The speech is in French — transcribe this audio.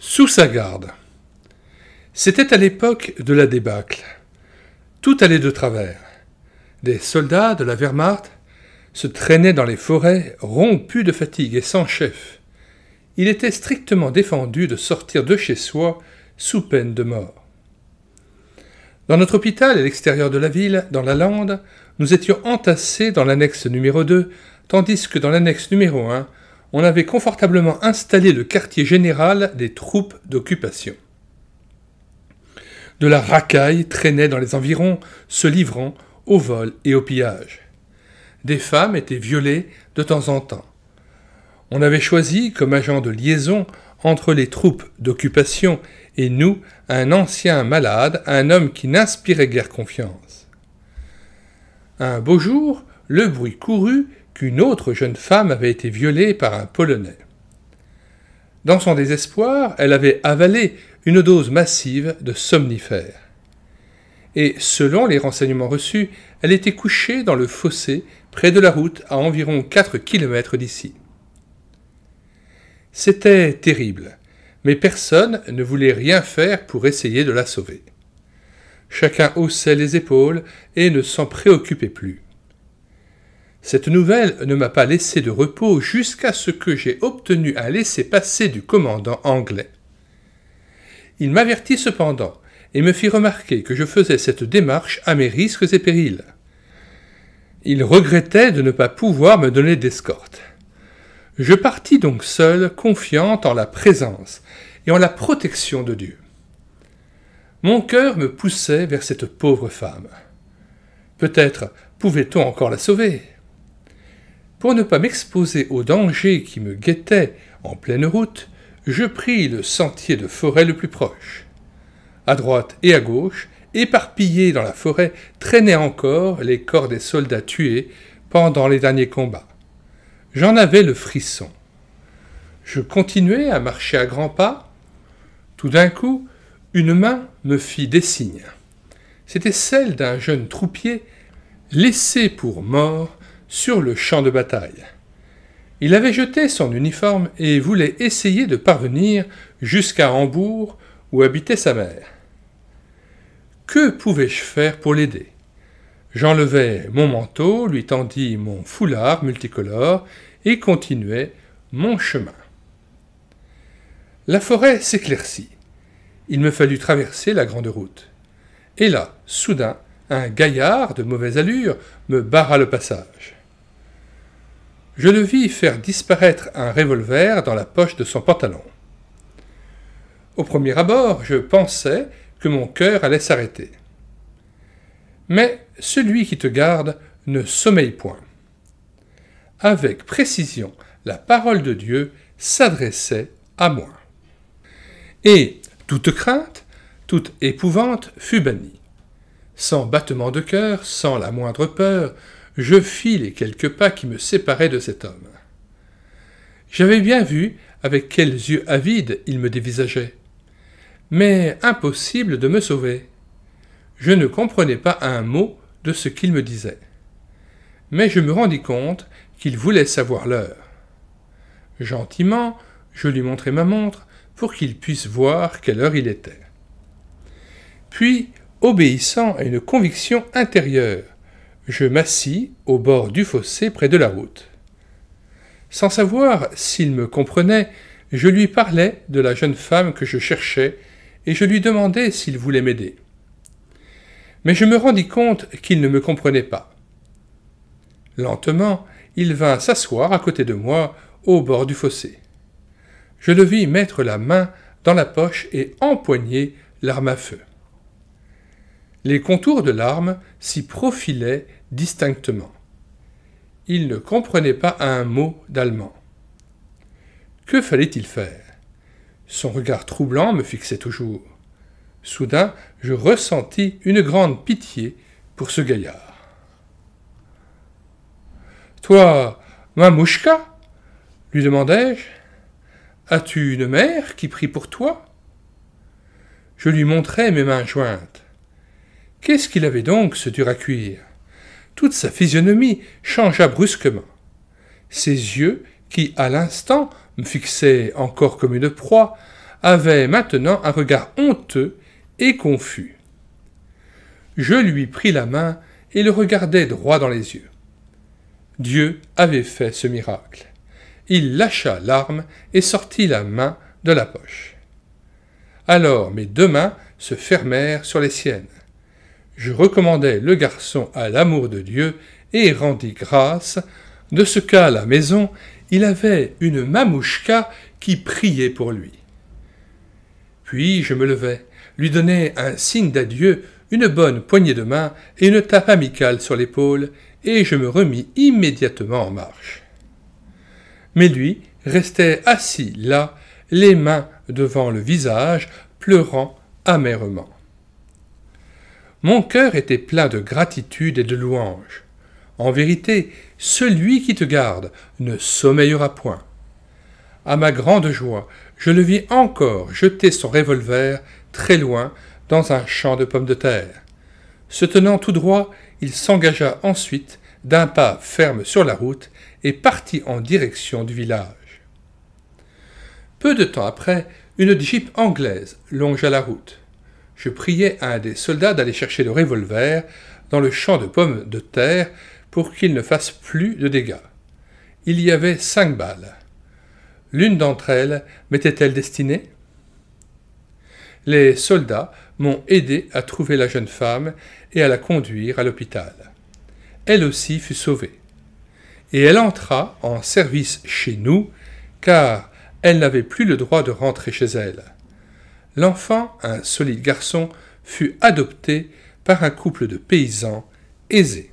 Sous sa garde. C'était à l'époque de la débâcle. Tout allait de travers. Des soldats de la Wehrmacht se traînaient dans les forêts, rompus de fatigue et sans chef. Il était strictement défendu de sortir de chez soi sous peine de mort. Dans notre hôpital à l'extérieur de la ville, dans la lande, nous étions entassés dans l'annexe numéro 2, tandis que dans l'annexe numéro 1, on avait confortablement installé le quartier général des troupes d'occupation. De la racaille traînait dans les environs, se livrant au vol et au pillage. Des femmes étaient violées de temps en temps. On avait choisi comme agent de liaison entre les troupes d'occupation et nous un ancien malade, un homme qui n'inspirait guère confiance. Un beau jour, le bruit courut qu'une autre jeune femme avait été violée par un Polonais. Dans son désespoir, elle avait avalé une dose massive de somnifères. Et selon les renseignements reçus, elle était couchée dans le fossé près de la route à environ 4 kilomètres d'ici. C'était terrible, mais personne ne voulait rien faire pour essayer de la sauver. Chacun haussait les épaules et ne s'en préoccupait plus. Cette nouvelle ne m'a pas laissé de repos jusqu'à ce que j'ai obtenu un laissez-passer du commandant anglais. Il m'avertit cependant et me fit remarquer que je faisais cette démarche à mes risques et périls. Il regrettait de ne pas pouvoir me donner d'escorte. Je partis donc seul, confiant en la présence et en la protection de Dieu. Mon cœur me poussait vers cette pauvre femme. Peut-être pouvait-on encore la sauver. Pour ne pas m'exposer aux dangers qui me guettaient en pleine route, je pris le sentier de forêt le plus proche. À droite et à gauche, éparpillés dans la forêt, traînaient encore les corps des soldats tués pendant les derniers combats. J'en avais le frisson. Je continuais à marcher à grands pas. Tout d'un coup, une main me fit des signes. C'était celle d'un jeune troupier laissé pour mort sur le champ de bataille. Il avait jeté son uniforme et voulait essayer de parvenir jusqu'à Hambourg où habitait sa mère. Que pouvais-je faire pour l'aider ? J'enlevai mon manteau, lui tendis mon foulard multicolore et continuai mon chemin. La forêt s'éclaircit. Il me fallut traverser la grande route. Et là, soudain, un gaillard de mauvaise allure me barra le passage. Je le vis faire disparaître un revolver dans la poche de son pantalon. Au premier abord, je pensais que mon cœur allait s'arrêter. Mais celui qui te garde ne sommeille point. Avec précision, la parole de Dieu s'adressait à moi. Et toute crainte, toute épouvante fut bannie. Sans battement de cœur, sans la moindre peur, je fis les quelques pas qui me séparaient de cet homme. J'avais bien vu avec quels yeux avides il me dévisageait. Mais impossible de me sauver. Je ne comprenais pas un mot de ce qu'il me disait. Mais je me rendis compte qu'il voulait savoir l'heure. Gentiment, je lui montrai ma montre pour qu'il puisse voir quelle heure il était. Puis, obéissant à une conviction intérieure, je m'assis au bord du fossé près de la route. Sans savoir s'il me comprenait, je lui parlais de la jeune femme que je cherchais et je lui demandai s'il voulait m'aider. Mais je me rendis compte qu'il ne me comprenait pas. Lentement, il vint s'asseoir à côté de moi au bord du fossé. Je le vis mettre la main dans la poche et empoigner l'arme à feu. Les contours de l'arme s'y profilaient distinctement. Il ne comprenait pas un mot d'allemand. Que fallait-il faire ? Son regard troublant me fixait toujours. Soudain, je ressentis une grande pitié pour ce gaillard. « Toi, Mamouchka ?» lui demandai-je. « As-tu une mère qui prie pour toi ?» Je lui montrai mes mains jointes. Qu'est-ce qu'il avait donc, ce dur à cuire ? Toute sa physionomie changea brusquement. Ses yeux, qui à l'instant me fixaient encore comme une proie, avait maintenant un regard honteux et confus. Je lui pris la main et le regardai droit dans les yeux. Dieu avait fait ce miracle. Il lâcha l'arme et sortit la main de la poche. Alors mes deux mains se fermèrent sur les siennes. Je recommandai le garçon à l'amour de Dieu et rendis grâce de ce qu'à la maison, il avait une mamouchka qui priait pour lui. Puis je me levai, lui donnai un signe d'adieu, une bonne poignée de main et une tape amicale sur l'épaule, et je me remis immédiatement en marche. Mais lui restait assis là, les mains devant le visage, pleurant amèrement. Mon cœur était plein de gratitude et de louange. En vérité, celui qui te garde ne sommeillera point. À ma grande joie, je le vis encore jeter son revolver très loin dans un champ de pommes de terre. Se tenant tout droit, il s'engagea ensuite d'un pas ferme sur la route et partit en direction du village. Peu de temps après, une jeep anglaise longea la route. Je priai un des soldats d'aller chercher le revolver dans le champ de pommes de terre pour qu'il ne fasse plus de dégâts. Il y avait 5 balles. L'une d'entre elles m'était-elle destinée? Les soldats m'ont aidé à trouver la jeune femme et à la conduire à l'hôpital. Elle aussi fut sauvée. Et elle entra en service chez nous, car elle n'avait plus le droit de rentrer chez elle. L'enfant, un solide garçon, fut adopté par un couple de paysans aisés.